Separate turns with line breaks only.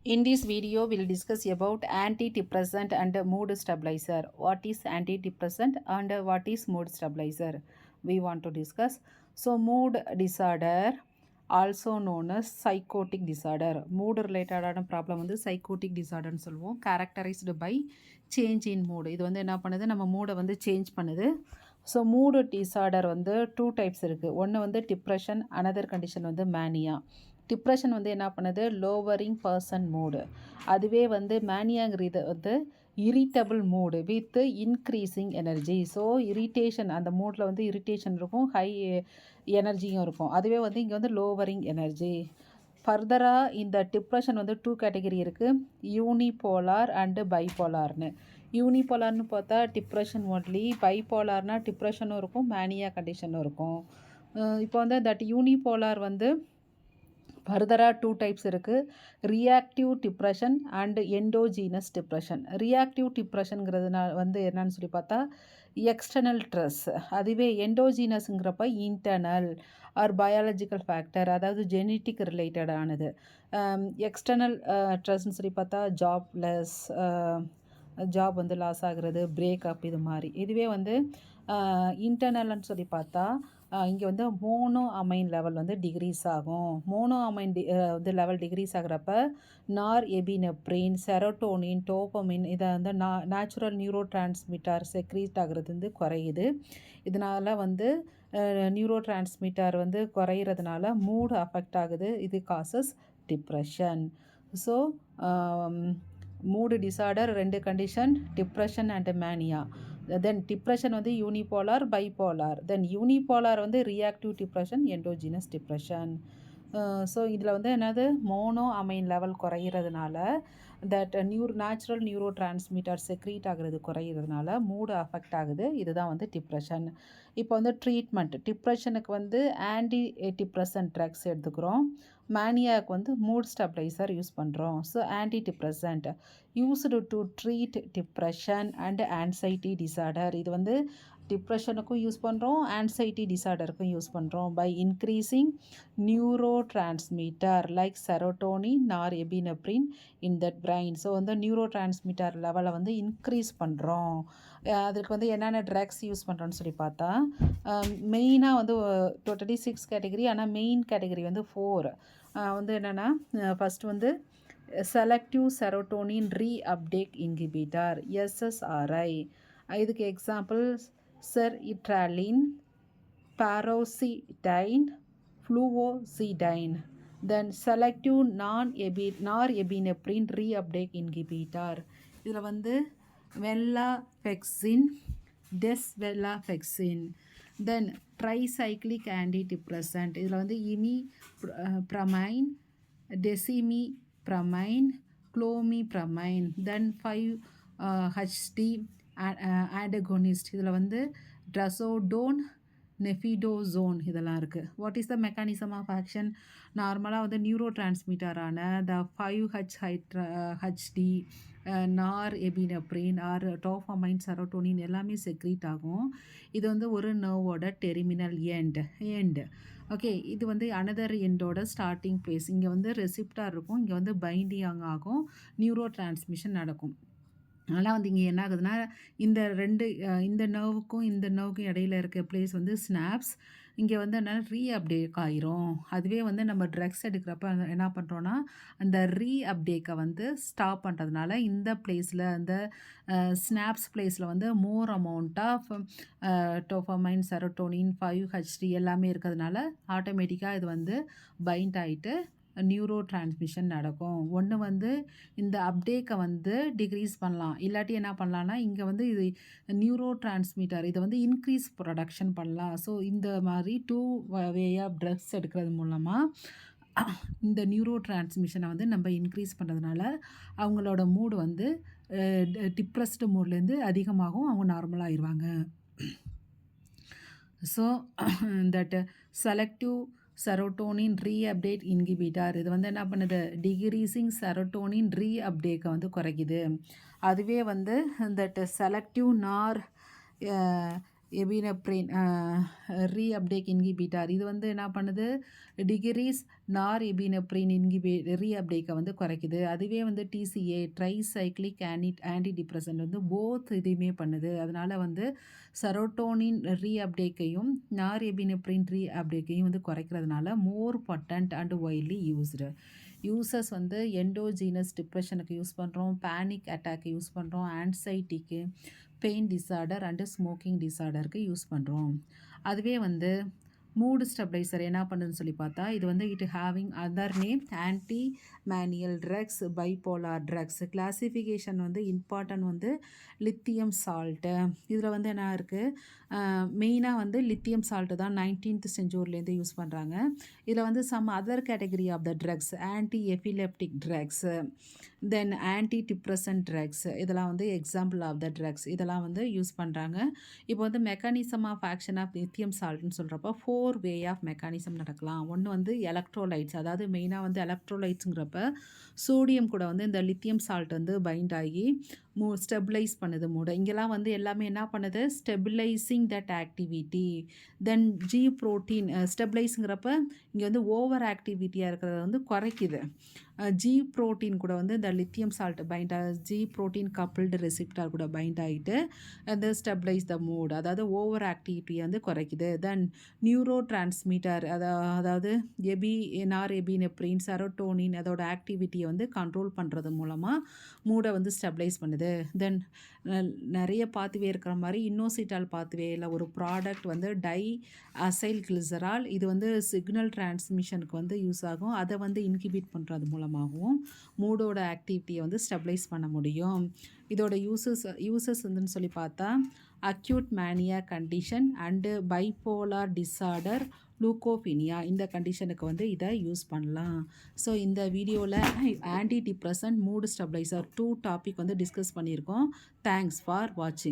In this video, we'll discuss about antidepressant and mood stabilizer. What is antidepressant and what is mood stabilizer? We want to discuss. So, mood disorder, also known as psychotic disorder. Mood related problem வந்து psychotic disorder சொல்லுவோம். Characterized by change in mood. இது வந்து என்ன பண்ணுது, நம்ம மூடை வந்து change பண்ணுது. ஸோ மூடு டிசார்டர் வந்து டூ டைப்ஸ் இருக்குது. ஒன்று வந்து டிப்ரெஷன், அனதர் கண்டிஷன் வந்து மேனியா. டிப்ரெஷன் வந்து என்ன பண்ணுது, லோவரிங் பர்சன் மூடு. அதுவே வந்து மேனியாங்கிறது வந்து irritable mood with increasing energy. So irritation, அந்த மூடில் வந்து இரிட்டேஷன் இருக்கும், ஹை எனர்ஜியும் இருக்கும். அதுவே வந்து இங்கே வந்து லோவரிங் எனர்ஜி. ஃபர்தராக இந்த டிப்ரெஷன் வந்து டூ கேட்டகரி இருக்குது, யூனிபோலார் அண்டு பைபோலார்னு. யூனிபோலார்னு பார்த்தா டிப்ரெஷன் ஒன்லி, பைபோலார்னா டிப்ரெஷனும் இருக்கும், மேனியா கண்டிஷனும் இருக்கும். இப்போ வந்து தட் யூனிபோலார் வந்து ஃபர்தராக டூ டைப்ஸ் இருக்குது, reactive depression and endogenous depression. Reactive டிப்ரெஷனுங்கிறதுனா வந்து என்னன்னு சொல்லி பார்த்தா எக்ஸ்டர்னல் ஸ்ட்ரெஸ். அதுவே எண்டோஜீனஸுங்கிறப்ப இன்டர்னல் ஆர் பயாலஜிக்கல் ஃபேக்டர், அதாவது ஜெனட்டிக் ரிலேட்டடானது. எக்ஸ்டர்னல் ஸ்ட்ரெஸ்ன்னு சொல்லி பார்த்தா ஜாப்லெஸ், ஜாப் வந்து லாஸ் ஆகிறது, பிரேக்கப், இது மாதிரி. இதுவே வந்து இன்டர்னல்னு சொல்லி பார்த்தா இங்கே வந்து மோனோ அமைன் லெவல் வந்து டிக்ரீஸ் ஆகும். மோனோ அமைன் வந்து லெவல் டிக்ரீஸ் ஆகிறப்ப நார் எபினெப்ரின், செரோட்டோனின், டோபமின், இதை வந்து நேச்சுரல் நியூரோ டிரான்ஸ்மிட்டர் செக்ரீட் ஆகிறது வந்து குறையுது. இதனால் வந்து நியூரோ டிரான்ஸ்மிட்டர் வந்து குறையிறதுனால மூடு அஃபெக்ட் ஆகுது. இது causes depression. So mood disorder ரெண்டு condition, depression and mania. Then depression வந்து யூனிபோலார், பைபோலார். தென் யூனிபோலார் வந்து reactive depression, endogenous depression. So இதில் வந்து என்னது, மோனோ அமைன் லெவல் குறையிறதுனால that natural neurotransmitter secrete ஆகிறது குறையிறதுனால மூடு அஃபெக்ட் ஆகுது. இதுதான் வந்து டிப்ரெஷன். இப்போ வந்து ட்ரீட்மெண்ட், டிப்ரெஷனுக்கு வந்து ஆன்டி டிப்ரெசன்ட் ட்ரக்ஸ் எடுத்துக்கிறோம், மேனியாவுக்கு வந்து மூட் ஸ்டெபிளைசர் யூஸ் பண்ணுறோம். So anti depressant used to treat depression and anxiety disorder. இது வந்து டிப்ரெஷனுக்கும் யூஸ் பண்ணுறோம், ஆன்சைட்டி டிசார்டருக்கும் யூஸ் பண்ணுறோம். By increasing neuro transmitter like serotonin nor epinephrine in that brain. So வந்து நியூரோ டிரான்ஸ்மிட்டர் லெவலை வந்து இன்க்ரீஸ் பண்ணுறோம். அதுக்கு வந்து என்னென்ன ட்ரக்ஸ் யூஸ் பண்ணுறோன்னு சொல்லி பார்த்தா மெயினாக வந்து டோட்டலி 6 கேட்டகரி, ஆனால் மெயின் கேட்டகரி வந்து 4. வந்து என்னென்னா ஃபஸ்ட் வந்து selective serotonin reuptake inhibitor, SSRI. இதுக்கு எக்ஸாம்பிள் செர்இட்ராலின், பாரோசிடைன், ஃப்ளூவோசிடைன். தென் செலக்டிவ் நார்எபினெப்ரின் ரீஅப்டேக் இன்ஹிபிட்டர். இதில் வந்து வெல்லாஃபெக்சின், டெஸ்வெல்லாஃபெக்சின். தென் ட்ரைசைக்ளிக் ஆன்டிடிப்ரெசன்ட். இதில் வந்து இமிப்ரமைன், டெசிமிப்ரமைன், குளோமிப்ரமைன். தென் 5-HT ஆண்டகோனிஸ்ட். இதில் வந்து ட்ரசோடோன், நெஃபிடோசோன் இதெல்லாம் இருக்குது. What is the mechanism of action? நார்மலாக வந்து நியூரோ டிரான்ஸ்மிட்டரான the 5-HT nor epinephrine or dopamine, serotonin எல்லாமே செக்ரீட் ஆகும். இது வந்து ஒரு நர்வோட டெர்மினல் எண்ட். ஓகே, இது வந்து அனதர் எண்டோட ஸ்டார்டிங் பிளேஸ். இங்கே வந்து ரெசிப்டார் இருக்கும், இங்கே வந்து பைண்டிங் ஆகும், நியூரோ டிரான்ஸ்மிஷன் நடக்கும். ஆனால் வந்து இங்கே என்ன ஆகுதுன்னா இந்த நர்வுக்கும் இந்த நர்வுக்கும் இடையில இருக்க பிளேஸ் வந்து ஸ்னாப்ஸ். இங்கே வந்து என்னால் ரீஅப்டேக் ஆயிரும். அதுவே வந்து நம்ம ட்ரக்ஸ் எடுக்கிறப்ப என்ன பண்ணுறோன்னா அந்த ரீஅப்டேக்கை வந்து ஸ்டாப் பண்ணுறதுனால இந்த பிளேஸில், அந்த ஸ்னாப்ஸ் பிளேஸில் வந்து more amount of dopamine, serotonin, 5-HT எல்லாமே இருக்கிறதுனால ஆட்டோமேட்டிக்காக இது வந்து பைண்ட் ஆகிட்டு நியூரோ டிரான்ஸ்மிஷன் நடக்கும். ஒன்று வந்து இந்த அப்டேக்கை வந்து டிக்ரீஸ் பண்ணலாம், இல்லாட்டி என்ன பண்ணலான்னா இங்கே வந்து இது நியூரோ டிரான்ஸ்மிட்டர் இதை வந்து இன்க்ரீஸ் ப்ரொடக்ஷன் பண்ணலாம். ஸோ இந்த மாதிரி 2 வே ஆஃப் ட்ரக்ஸ் எடுக்கிறது மூலமாக இந்த நியூரோ டிரான்ஸ்மிஷனை வந்து நம்ம இன்க்ரீஸ் பண்ணுறதுனால அவங்களோட மூடு வந்து டிப்ரெஸ்டு மூட்லேருந்து அதிகமாகவும் அவங்க நார்மலாகிடுவாங்க. So that selective serotonin reuptake inhibitor இது வந்து என்ன பண்ணுது, டிக்ரீசிங் செரோட்டோனின் ரீஅப்டேக்கை வந்து குறைக்குது. அதுவே வந்து தட் செலக்டிவ் நார் எபினப்ரின் ரீஅப்டேக் இன்ஹிபிட்டார். இது வந்து என்ன பண்ணுது, டிகிரீஸ் நார் எபினப்ரின் ரீஅப்டேக்கை வந்து குறைக்குது. அதுவே வந்து டிசிஏ ட்ரைசைக்ளிக் ஆன்டி டிப்ரெசன்ட் வந்து போத் இதையுமே பண்ணுது. அதனால வந்து செரோட்டோனின் ரீஅப்டேக்கையும் நார் எபினப்ரின் ரீஅப்டேக்கையும் வந்து குறைக்கிறதுனால more potent and widely used. Uses வந்து எண்டோஜீனஸ் டிப்ரெஷனுக்கு யூஸ் பண்ணுறோம், பேனிக் அட்டாக்கு யூஸ் பண்ணுறோம், ஆன்சைட்டிக்கு, பெயின் டிஸார்டர் அண்டு ஸ்மோக்கிங் டிஸார்டருக்கு யூஸ் பண்ணுறோம். அதுவே வந்து மூடு ஸ்டெபிளைசர் என்ன பண்ணுதுன்னு சொல்லி பார்த்தா, இது வந்து it having other name anti manic drugs, bipolar drugs. Classification வந்து இம்பார்ட்டன்ட் வந்து லித்தியம் சால்ட்டு. இதில் வந்து என்ன இருக்குது, மெயினாக வந்து லித்தியம் சால்ட்டு தான் 19th செஞ்சுரிலேருந்து யூஸ் பண்ணுறாங்க. இதில் வந்து some other category of the drugs, anti epileptic drugs, then anti depressant drugs, இதெல்லாம் வந்து எக்ஸாம்பிள் ஆஃப் த ட்ரக்ஸ். இதெல்லாம் வந்து யூஸ் பண்ணுறாங்க. இப்போ வந்து mechanism of action of lithium சால்ட்னு சொல்கிறப்ப 4 வே ஆஃப் மெக்கானிசம் நடக்கலாம். ஒன்று வந்து எலக்ட்ரோலைட்ஸ், அதாவது மெயினாக வந்து எலக்ட்ரோலைட்ஸுங்கிறப்ப சோடியம் கூட வந்து இந்த லித்தியம் சால்ட் வந்து பைண்ட் ஆகி ஸ்டெபிளைஸ் பண்ணுது மூடை. இங்கெல்லாம் வந்து எல்லாமே என்ன பண்ணுது, stabilising that activity. Then G protein ஸ்டெபிளைஸுங்கிறப்ப இங்கே வந்து ஓவர் ஆக்டிவிட்டியாக இருக்கிறத வந்து குறைக்குது. ஜி ப்ரோட்டீன் கூட வந்து இந்த lithium salt bind G protein coupled receptor கூட பைண்ட் ஆகிட்டு அந்த ஸ்டெபிளைஸ் த மூட், அதாவது ஓவர் ஆக்டிவிட்டியை வந்து குறைக்குது. தென் நியூரோ டிரான்ஸ்மிட்டர், அதாவது நார் எபினெப்ரின், செரோட்டோனின் அதோட ஆக்டிவிட்டியை வந்து கண்ட்ரோல் பண்ணுறது மூலமாக மூடை வந்து ஸ்டெபிளைஸ் பண்ணுது. தென் நிறைய பாத்வே இருக்கிற மாதிரி இன்னோசிட்டால் பாத்வேயில் ஒரு ப்ராடக்ட் வந்து டை அசைல் கிளிசரால், இது வந்து சிக்னல் டிரான்ஸ்மிஷனுக்கு வந்து யூஸ் ஆகும். அதை வந்து இன்ஹிபிட் பண்ணுறது மூலமாகவும் மூடோட ஆக்டிவிட்டியை வந்து ஸ்டெபிளைஸ் பண்ண முடியும். இதோட யூசஸ் வந்துன்னு சொல்லி பார்த்தா, acute mania condition and bipolar disorder, leukopenia, இந்த கண்டிஷனுக்கு வந்து இதை யூஸ் பண்ணலாம். ஸோ இந்த வீடியோவில் antidepressant, mood stabiliser 2 topic வந்து டிஸ்கஸ் பண்ணியிருக்கோம். தேங்க்ஸ் ஃபார் வாட்சிங்.